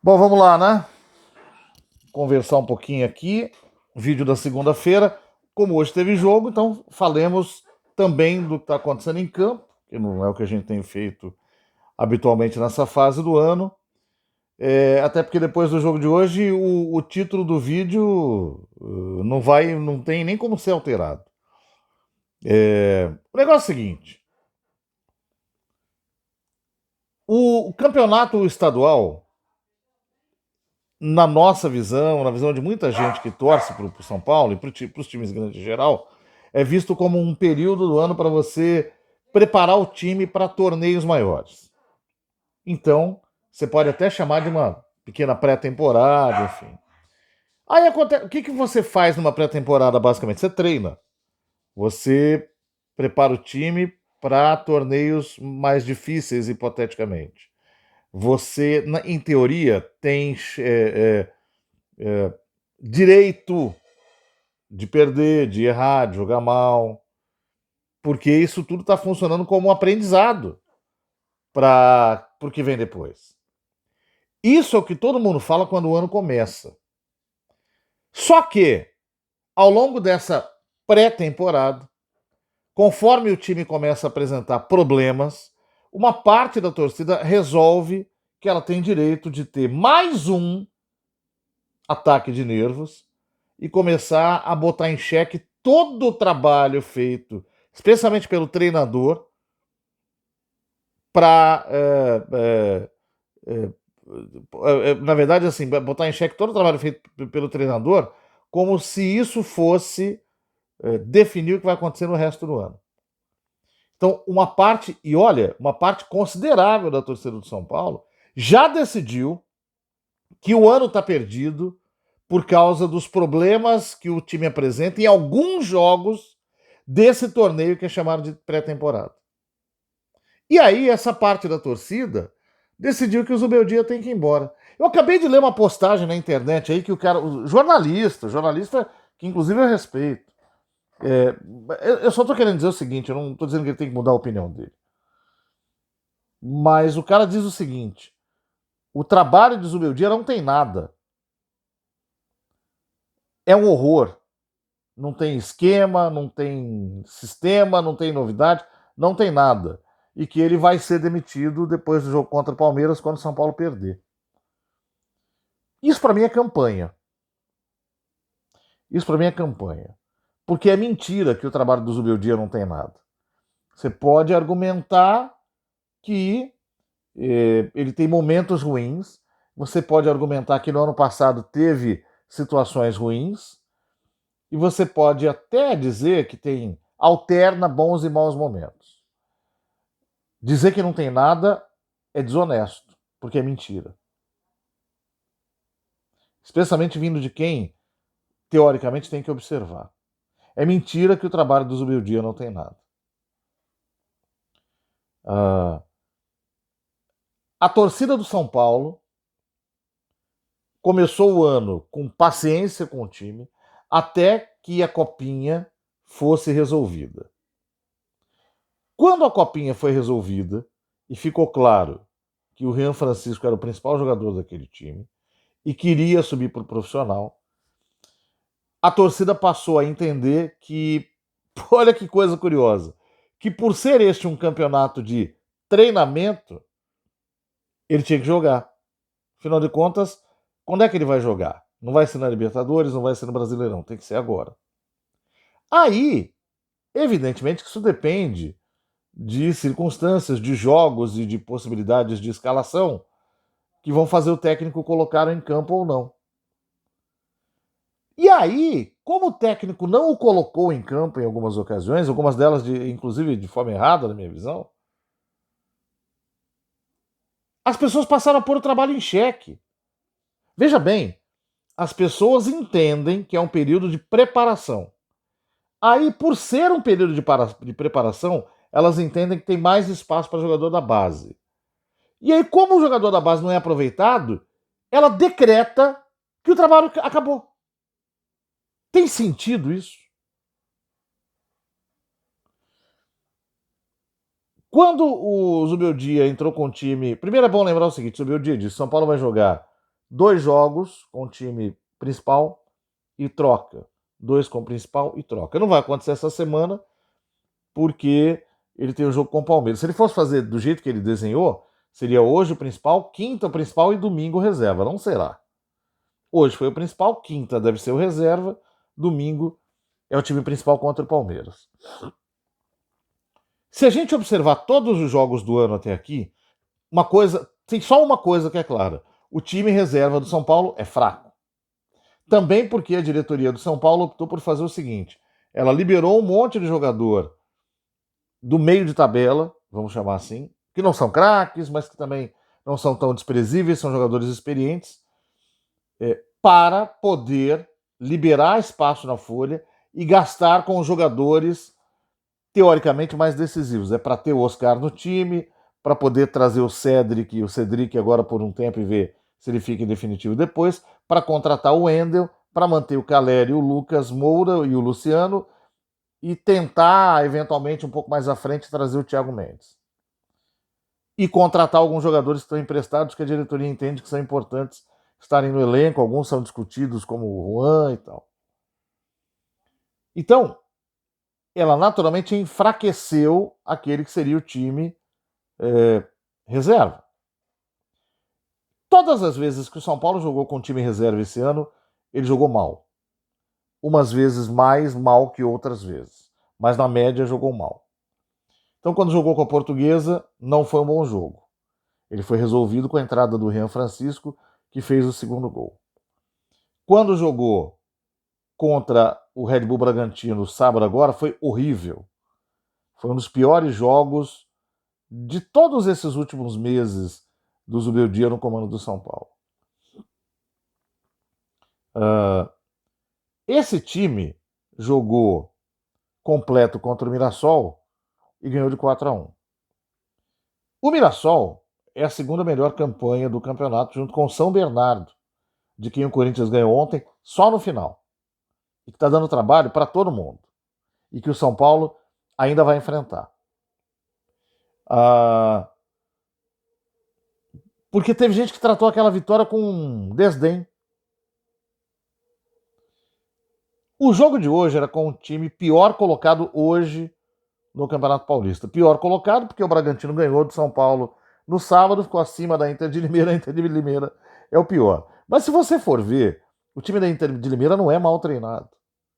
Bom, vamos lá, né? Conversar um pouquinho aqui. Vídeo da segunda-feira. Como hoje teve jogo, então falemos também do que está acontecendo em campo, que não é o que a gente tem feito habitualmente nessa fase do ano. Até porque depois do jogo de hoje, o título do vídeo não tem nem como ser alterado. O negócio é o seguinte: o campeonato estadual, na nossa visão, na visão de muita gente que torce para o São Paulo e para os times grandes em geral, é visto como um período do ano para você preparar o time para torneios maiores. Então, você pode até chamar de uma pequena pré-temporada, enfim. Aí acontece, o que você faz numa pré-temporada, basicamente? Você treina. Você prepara o time para torneios mais difíceis, hipoteticamente. Você, em teoria, tem direito de perder, de errar, de jogar mal, porque isso tudo está funcionando como um aprendizado para o que vem depois. Isso é o que todo mundo fala quando o ano começa. Só que, ao longo dessa pré-temporada, conforme o time começa a apresentar problemas, uma parte da torcida resolve que ela tem direito de ter mais um ataque de nervos e começar a botar em xeque todo o trabalho feito, especialmente pelo treinador, para, na verdade, assim, botar em xeque todo o trabalho feito pelo treinador, como se isso fosse definir o que vai acontecer no resto do ano. Então, uma parte, e olha, uma parte considerável da torcida do São Paulo já decidiu que o ano está perdido por causa dos problemas que o time apresenta em alguns jogos desse torneio que é chamado de pré-temporada. E aí, essa parte da torcida decidiu que o Zubeldia tem que ir embora. Eu acabei de ler uma postagem na internet aí que o jornalista que inclusive eu respeito. Eu só tô querendo dizer o seguinte, eu não tô dizendo que ele tem que mudar a opinião dele. Mas o cara diz o seguinte: o trabalho de Zubeldia não tem nada. É um horror. Não tem esquema, não tem sistema, não tem novidade, não tem nada. E que ele vai ser demitido depois do jogo contra o Palmeiras, quando o São Paulo perder. Isso para mim é campanha. Isso para mim é campanha. Porque é mentira que o trabalho do Zubeldia não tem nada. Você pode argumentar que ele tem momentos ruins. Você pode argumentar que no ano passado teve situações ruins. E você pode até dizer que alterna bons e maus momentos. Dizer que não tem nada é desonesto, porque é mentira. Especialmente vindo de quem, teoricamente, tem que observar. É mentira que o trabalho do Zubeldia não tem nada. A torcida do São Paulo começou o ano com paciência com o time, até que a copinha fosse resolvida. Quando a copinha foi resolvida e ficou claro que o Rian Francisco era o principal jogador daquele time e queria subir para o profissional, a torcida passou a entender que, olha que coisa curiosa, que por ser este um campeonato de treinamento, ele tinha que jogar. Afinal de contas, quando é que ele vai jogar? Não vai ser na Libertadores, não vai ser no Brasileirão, tem que ser agora. Aí, evidentemente que isso depende de circunstâncias, de jogos e de possibilidades de escalação que vão fazer o técnico colocar em campo ou não. E aí, como o técnico não o colocou em campo em algumas ocasiões, algumas delas inclusive de forma errada, na minha visão, as pessoas passaram a pôr o trabalho em xeque. Veja bem, as pessoas entendem que é um período de preparação. Aí, por ser um período de preparação, elas entendem que tem mais espaço para jogador da base. E aí, como o jogador da base não é aproveitado, ela decreta que o trabalho acabou. Tem sentido isso? Quando o Zubeldia entrou com o time. Primeiro é bom lembrar o seguinte: o Zubeldia disse: São Paulo vai jogar 2 jogos com o time principal e troca. 2 com o principal e troca. Não vai acontecer essa semana, porque ele tem o jogo com o Palmeiras. Se ele fosse fazer do jeito que ele desenhou, seria hoje o principal, quinta o principal e domingo o reserva. Não será. Hoje foi o principal, quinta deve ser o reserva, domingo é o time principal contra o Palmeiras. Se a gente observar todos os jogos do ano até aqui, tem só uma coisa que é clara: o time reserva do São Paulo é fraco. Também porque a diretoria do São Paulo optou por fazer o seguinte: ela liberou um monte de jogador do meio de tabela, vamos chamar assim, que não são craques, mas que também não são tão desprezíveis, são jogadores experientes, para poder liberar espaço na folha e gastar com os jogadores teoricamente mais decisivos. É para ter o Oscar no time, para poder trazer o Cedric agora por um tempo e ver se ele fica em definitivo depois, para contratar o Wendel, para manter o Caleri, o Lucas Moura e o Luciano, e tentar, eventualmente, um pouco mais à frente, trazer o Thiago Mendes. E contratar alguns jogadores que estão emprestados, que a diretoria entende que são importantes estarem no elenco, alguns são discutidos, como o Juan e tal. Então, ela naturalmente enfraqueceu aquele que seria o time reserva. Todas as vezes que o São Paulo jogou com o time reserva esse ano, ele jogou mal. Umas vezes mais mal que outras vezes, mas na média jogou mal. Então, quando jogou com a Portuguesa, não foi um bom jogo. Ele foi resolvido com a entrada do Rian Francisco, que fez o segundo gol. Quando jogou contra o Red Bull Bragantino sábado agora, foi horrível. Foi um dos piores jogos de todos esses últimos meses do Zubeldia no comando do São Paulo. Esse time jogou completo contra o Mirassol e ganhou de 4-1. O Mirassol é a segunda melhor campanha do campeonato, junto com o São Bernardo, de quem o Corinthians ganhou ontem, só no final. E que está dando trabalho para todo mundo. E que o São Paulo ainda vai enfrentar. Porque teve gente que tratou aquela vitória com desdém. O jogo de hoje era com o time pior colocado hoje no Campeonato Paulista. Pior colocado porque o Bragantino ganhou do São Paulo no sábado, ficou acima da Inter de Limeira. A Inter de Limeira é o pior. Mas se você for ver, o time da Inter de Limeira não é mal treinado.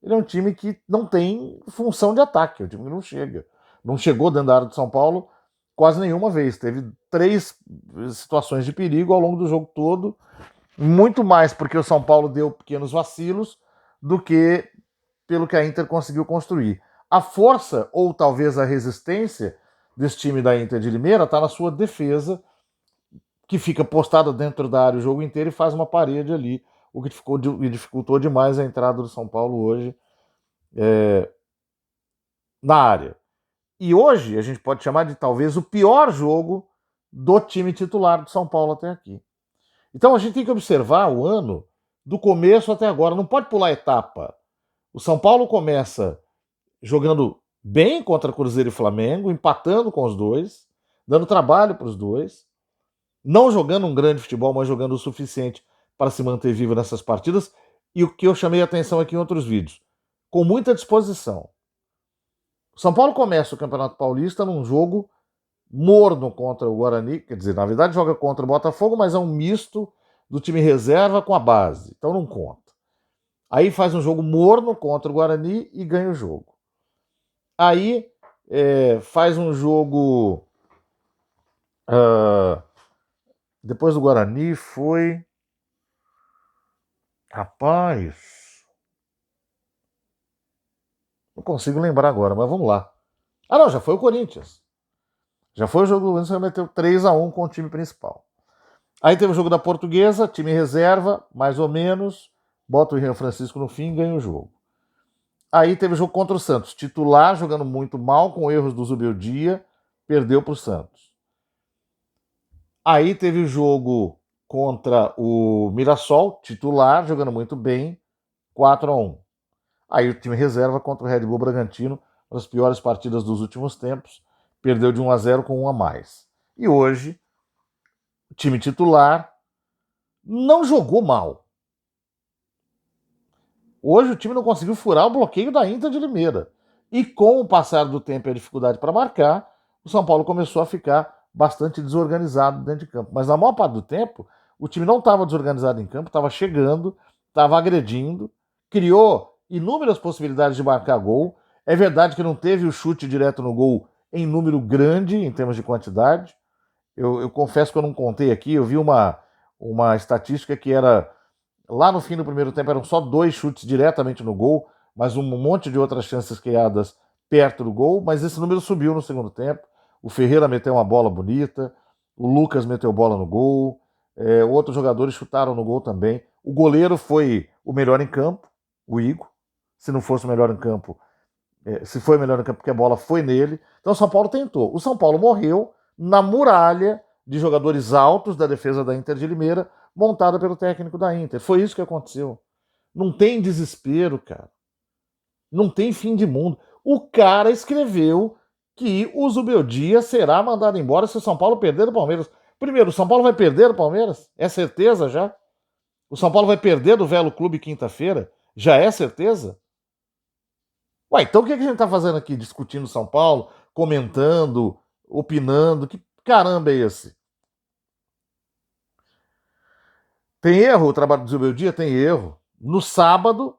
Ele é um time que não tem função de ataque, é um time que não chega. Não chegou dentro da área do São Paulo quase nenhuma vez. Teve 3 situações de perigo ao longo do jogo todo, muito mais porque o São Paulo deu pequenos vacilos do que pelo que a Inter conseguiu construir. A força, ou talvez a resistência, desse time da Inter de Limeira está na sua defesa, que fica postada dentro da área o jogo inteiro e faz uma parede ali, o que dificultou demais a entrada do São Paulo hoje na área. E hoje a gente pode chamar de talvez o pior jogo do time titular do São Paulo até aqui. Então a gente tem que observar o ano do começo até agora, não pode pular etapa. O São Paulo começa jogando bem contra Cruzeiro e Flamengo, empatando com os dois, dando trabalho para os dois, não jogando um grande futebol, mas jogando o suficiente para se manter vivo nessas partidas. E o que eu chamei a atenção aqui em outros vídeos, com muita disposição. O São Paulo começa o Campeonato Paulista num jogo morno contra o Guarani, quer dizer, na verdade joga contra o Botafogo, mas é um misto do time reserva com a base, então não conta. Aí faz um jogo morno contra o Guarani e ganha o jogo. Aí faz um jogo... depois do Guarani foi... Rapaz... Não consigo lembrar agora, mas vamos lá. Não, já foi o Corinthians. Já foi o jogo do Corinthians, meteu 3-1 com o time principal. Aí teve o jogo da Portuguesa, time reserva, mais ou menos, bota o Rian Francisco no fim e ganha o jogo. Aí teve o jogo contra o Santos, titular jogando muito mal, com erros do Zubeldia, perdeu para o Santos. Aí teve o jogo contra o Mirassol, titular, jogando muito bem, 4-1. Aí o time reserva contra o Red Bull Bragantino, uma das piores partidas dos últimos tempos, perdeu de 1-0 com 1 a mais. E hoje, o time titular, não jogou mal. Hoje o time não conseguiu furar o bloqueio da Inter de Limeira. E com o passar do tempo e a dificuldade para marcar, o São Paulo começou a ficar bastante desorganizado dentro de campo. Mas na maior parte do tempo, o time não estava desorganizado em campo, estava chegando, estava agredindo, criou inúmeras possibilidades de marcar gol. É verdade que não teve o chute direto no gol em número grande, em termos de quantidade. Eu confesso que eu não contei aqui, eu vi uma estatística que era lá no fim do primeiro tempo eram só 2 chutes diretamente no gol, mas um monte de outras chances criadas perto do gol, mas esse número subiu no segundo tempo. O Ferreira meteu uma bola bonita, o Lucas meteu bola no gol, outros jogadores chutaram no gol também. O goleiro foi o melhor em campo, o Igor. Se não fosse o melhor em campo, se foi o melhor em campo, porque a bola foi nele. Então o São Paulo tentou. O São Paulo morreu na muralha de jogadores altos da defesa da Inter de Limeira, montada pelo técnico da Inter. Foi isso que aconteceu. Não tem desespero, cara. Não tem fim de mundo. O cara escreveu que o Zubeldia será mandado embora se o São Paulo perder do Palmeiras. Primeiro, o São Paulo vai perder do Palmeiras? É certeza já? O São Paulo vai perder do Velo Clube quinta-feira? Já é certeza? Ué, então o que a gente tá fazendo aqui? Discutindo São Paulo, comentando, opinando? Que caramba é esse? Tem erro o trabalho do Zubeldia? Tem erro. No sábado,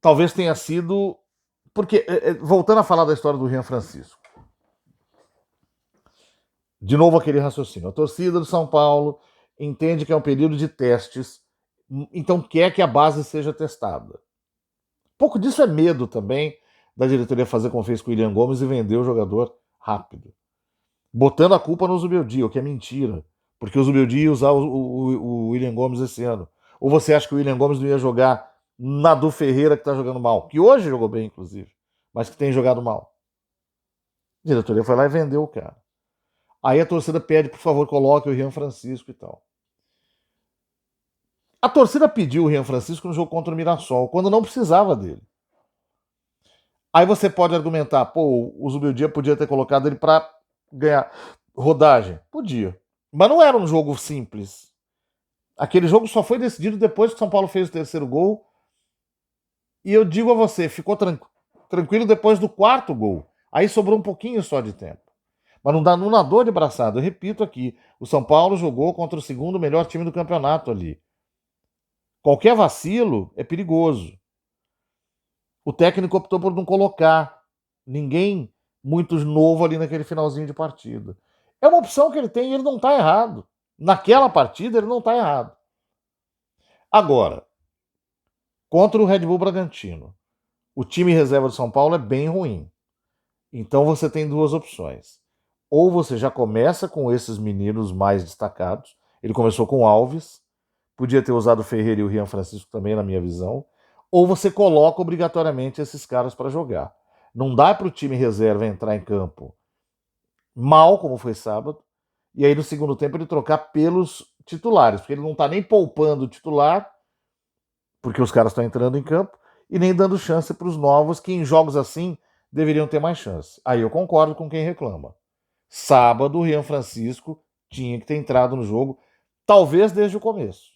talvez tenha sido. Porque, voltando a falar da história do Rian Francisco, de novo aquele raciocínio. A torcida do São Paulo entende que é um período de testes, então quer que a base seja testada. Um pouco disso é medo também da diretoria fazer como fez com o William Gomes e vender o jogador rápido. Botando a culpa no Zubeldia, o que é mentira. Porque o Zubeldia ia usar o William Gomes esse ano. Ou você acha que o William Gomes não ia jogar na do Ferreira, que tá jogando mal? Que hoje jogou bem, inclusive. Mas que tem jogado mal. A diretoria foi lá e vendeu o cara. Aí a torcida pede, por favor, coloque o Rian Francisco e tal. A torcida pediu o Rian Francisco no jogo contra o Mirassol, quando não precisava dele. Aí você pode argumentar, pô, o Zubeldia podia ter colocado ele para ganhar rodagem. Podia. Mas não era um jogo simples. Aquele jogo só foi decidido depois que o São Paulo fez o terceiro gol. E eu digo a você, ficou tranquilo depois do quarto gol. Aí sobrou um pouquinho só de tempo. Mas não nadou de braçada. Eu repito aqui, o São Paulo jogou contra o segundo melhor time do campeonato ali. Qualquer vacilo é perigoso. O técnico optou por não colocar ninguém muito novo ali naquele finalzinho de partida. É uma opção que ele tem e ele não está errado. Naquela partida ele não está errado. Agora, contra o Red Bull Bragantino, o time reserva do São Paulo é bem ruim. Então você tem duas opções. Ou você já começa com esses meninos mais destacados. Ele começou com o Alves, podia ter usado o Ferreira e o Rian Francisco também, na minha visão. Ou você coloca obrigatoriamente esses caras para jogar. Não dá para o time reserva entrar em campo mal, como foi sábado, e aí no segundo tempo ele trocar pelos titulares, porque ele não está nem poupando o titular, porque os caras estão entrando em campo, e nem dando chance para os novos, que em jogos assim deveriam ter mais chance. Aí eu concordo com quem reclama. Sábado, o Rian Francisco tinha que ter entrado no jogo, talvez desde o começo.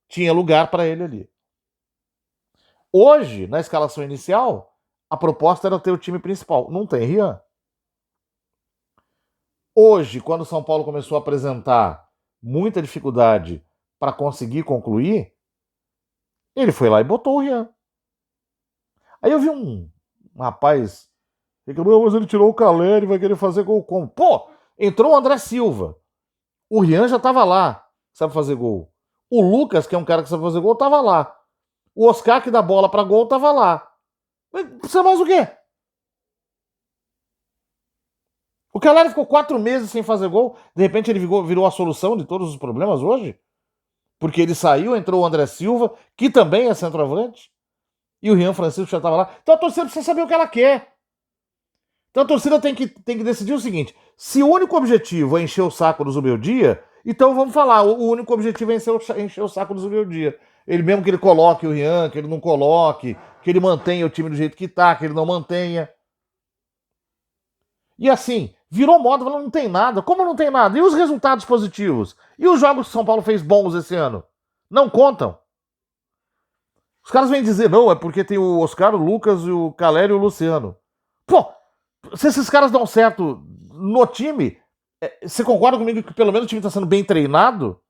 Tinha lugar para ele ali. Hoje, na escalação inicial, a proposta era ter o time principal. Não tem Rian. Hoje, quando o São Paulo começou a apresentar muita dificuldade para conseguir concluir, ele foi lá e botou o Rian. Aí eu vi um rapaz reclamando, mas ele tirou o Caleri, vai querer fazer gol como? Pô, entrou o André Silva. O Rian já estava lá, sabe fazer gol. O Lucas, que é um cara que sabe fazer gol, estava lá. O Oscar, que dá bola para gol, estava lá. Precisa mais o quê? O Caleri ficou 4 meses sem fazer gol. De repente ele virou a solução de todos os problemas hoje? Porque ele saiu, entrou o André Silva, que também é centroavante, e o Rian Francisco já estava lá. Então a torcida precisa saber o que ela quer. Então a torcida tem que decidir o seguinte: se o único objetivo é encher o saco do Zubeldia, então vamos falar, o único objetivo é encher o saco do Zubeldia. Ele mesmo que ele coloque o Rian, que ele não coloque, que ele mantenha o time do jeito que tá, que ele não mantenha. E assim, Virou moda, falando, não tem nada. Como não tem nada? E os resultados positivos? E os jogos que São Paulo fez bons esse ano? Não contam. Os caras vêm dizer, não, é porque tem o Oscar, o Lucas, o Calério e o Luciano. Pô, se esses caras dão certo no time, você concorda comigo que pelo menos o time está sendo bem treinado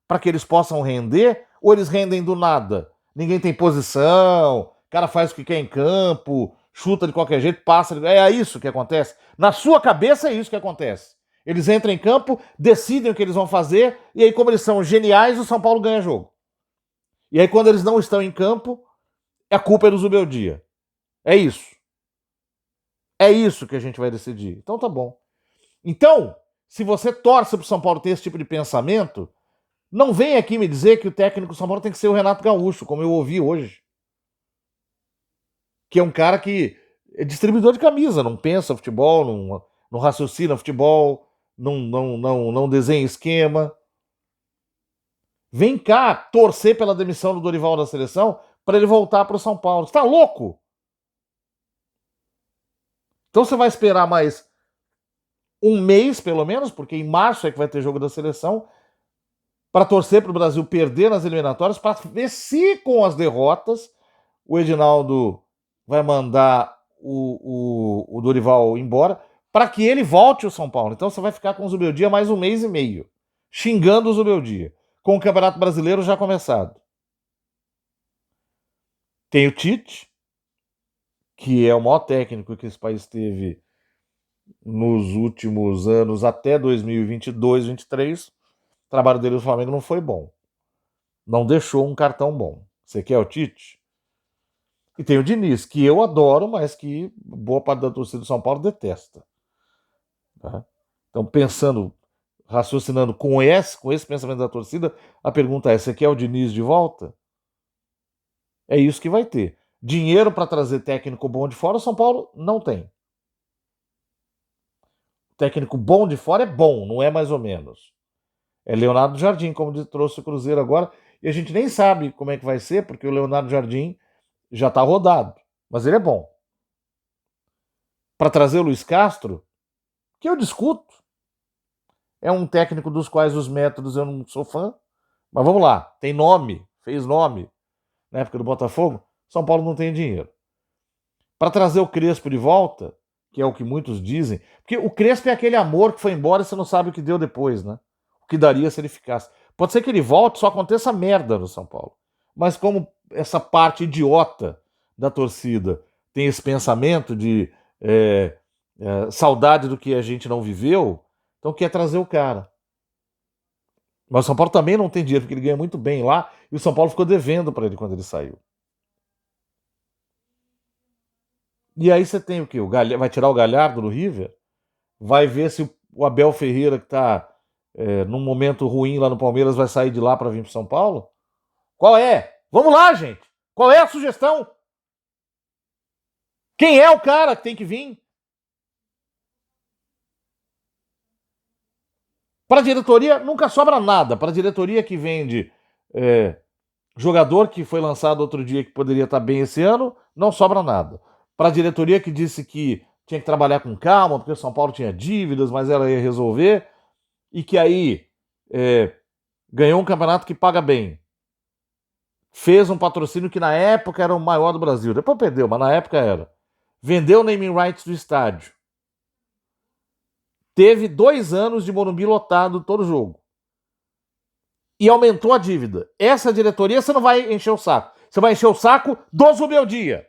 para que eles possam render? Ou eles rendem do nada? Ninguém tem posição, o cara faz o que quer em campo, chuta de qualquer jeito, passa. É isso que acontece. Na sua cabeça é isso que acontece. Eles entram em campo, decidem o que eles vão fazer, e aí, como eles são geniais, o São Paulo ganha jogo. E aí, quando eles não estão em campo, a culpa é do Zubeldia. É isso. É isso que a gente vai decidir. Então tá bom. Então, se você torce para o São Paulo ter esse tipo de pensamento, não vem aqui me dizer que o técnico do São Paulo tem que ser o Renato Gaúcho, como eu ouvi hoje. Que é um cara que é distribuidor de camisa, não pensa futebol, não raciocina futebol, não desenha esquema. Vem cá torcer pela demissão do Dorival da seleção para ele voltar para o São Paulo. Você tá louco? Então você vai esperar mais um mês, pelo menos, porque em março é que vai ter jogo da seleção, para torcer para o Brasil perder nas eliminatórias, para ver se com as derrotas o Edinaldo vai mandar o Dorival embora, para que ele volte ao São Paulo. Então você vai ficar com o Zubeldia mais um mês e meio, xingando o Zubeldia, com o Campeonato Brasileiro já começado. Tem o Tite, que é o maior técnico que esse país teve nos últimos anos, até 2022, 2023. O trabalho dele no Flamengo não foi bom. Não deixou um cartão bom. Você quer o Tite? E tem o Diniz, que eu adoro, mas que boa parte da torcida do São Paulo detesta. Tá? Então, pensando, raciocinando com esse pensamento da torcida, a pergunta é: você quer o Diniz de volta? É isso que vai ter. Dinheiro para trazer técnico bom de fora, o São Paulo não tem. Técnico bom de fora é bom, não é mais ou menos. É Leonardo Jardim, como trouxe o Cruzeiro agora, e a gente nem sabe como é que vai ser, porque o Leonardo Jardim já está rodado, mas ele é bom. Para trazer o Luiz Castro, que eu discuto, é um técnico dos quais os métodos eu não sou fã, mas vamos lá, tem nome, fez nome na época do Botafogo. São Paulo não tem dinheiro. Para trazer o Crespo de volta, que é o que muitos dizem, porque o Crespo é aquele amor que foi embora e você não sabe o que deu depois, né? O que daria se ele ficasse. Pode ser que ele volte, só aconteça merda no São Paulo. Mas como essa parte idiota da torcida tem esse pensamento de saudade do que a gente não viveu, então quer trazer o cara. Mas o São Paulo também não tem dinheiro, porque ele ganha muito bem lá, e o São Paulo ficou devendo para ele quando ele saiu. E aí você tem o quê? Vai tirar o Galhardo do River? Vai ver se o Abel Ferreira, que está num momento ruim lá no Palmeiras, vai sair de lá para vir para São Paulo? Qual é? Vamos lá, gente! Qual é a sugestão? Quem é o cara que tem que vir? Para a diretoria nunca sobra nada. Para a diretoria que vende jogador que foi lançado outro dia que poderia estar bem esse ano, não sobra nada. Para a diretoria que disse que tinha que trabalhar com calma, porque o São Paulo tinha dívidas, mas ela ia resolver, e que aí ganhou um campeonato que paga bem. Fez um patrocínio que na época era o maior do Brasil. Depois perdeu, mas na época era. Vendeu o naming rights do estádio. Teve 2 anos de Morumbi lotado todo jogo. E aumentou a dívida. Essa diretoria você não vai encher o saco. Você vai encher o saco do Zubeldia,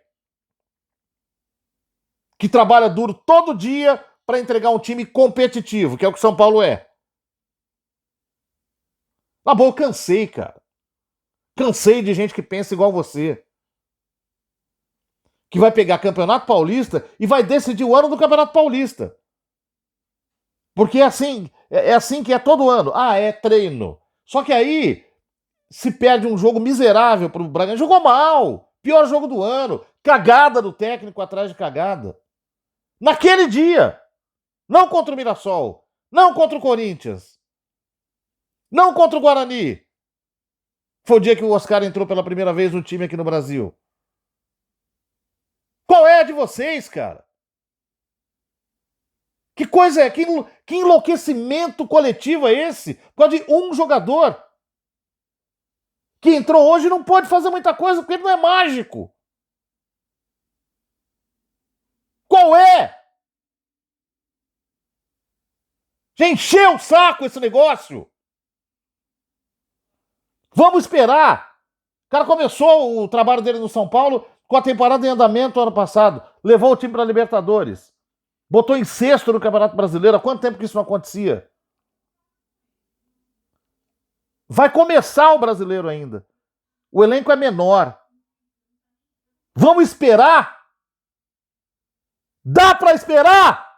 que trabalha duro todo dia para entregar um time competitivo, que é o que o São Paulo é. Na boa, eu cansei, cara. Cansei de gente que pensa igual você. Que vai pegar Campeonato Paulista e vai decidir o ano do Campeonato Paulista. Porque é assim que é todo ano. Ah, é treino. Só que aí se perde um jogo miserável pro Bragantino. Jogou mal. Pior jogo do ano. Cagada do técnico atrás de cagada. Naquele dia. Não contra o Mirassol. Não contra o Corinthians. Não contra o Guarani. Foi o dia que o Oscar entrou pela primeira vez no time aqui no Brasil. Qual é a de vocês, cara? Que coisa é? Que enlouquecimento coletivo é esse? Por causa de um jogador que entrou hoje e não pode fazer muita coisa porque ele não é mágico. Qual é? Já encheu o saco esse negócio. Vamos esperar. O cara começou o trabalho dele no São Paulo com a temporada em andamento ano passado. Levou o time para a Libertadores. Botou em sexto no Campeonato Brasileiro. Há quanto tempo que isso não acontecia? Vai começar o brasileiro ainda. O elenco é menor. Vamos esperar? Dá para esperar?